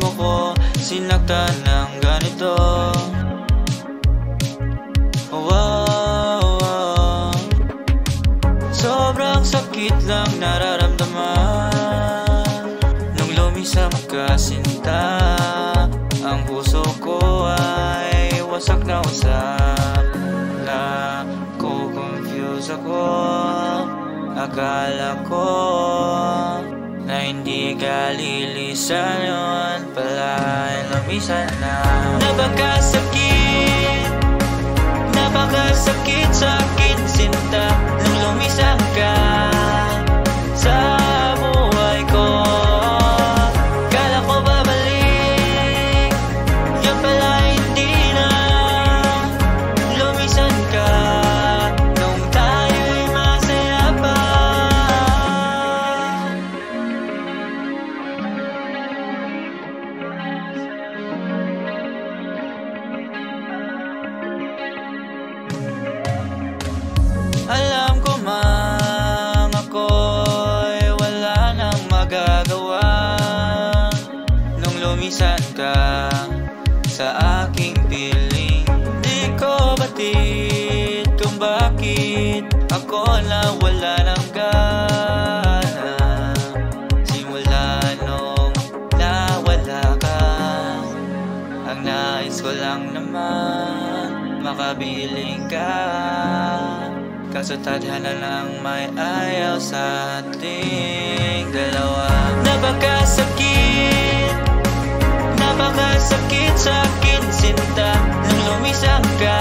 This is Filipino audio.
mo ko sinaktan ng ganito? Wow, sobrang sakit lang nararamdaman nung lumisam ka, sinta. Ang puso ko ay wasak na wasak. Confuse ako. Akala ko na hindi ka lilisan, yun pala ay lumisan na. Napakasakit sa akin, sinta, nung lumisan ka sa buhay ko. Kala ko babalik, yun pala hindi na. Lumisan ka nung tayo'y masaya pa. Alam ko mang ako'y wala nang magagawa nung lumisan ka sa aking piling. Di ko batid kung bakit ako na wala ng gana. Simula nung nawala ka, ang nais ko lang naman makabiling ka. Kaso tadhana lang may ayaw sa ating dalawa. Napakasakit sa akin, sinta, nung lumisan ka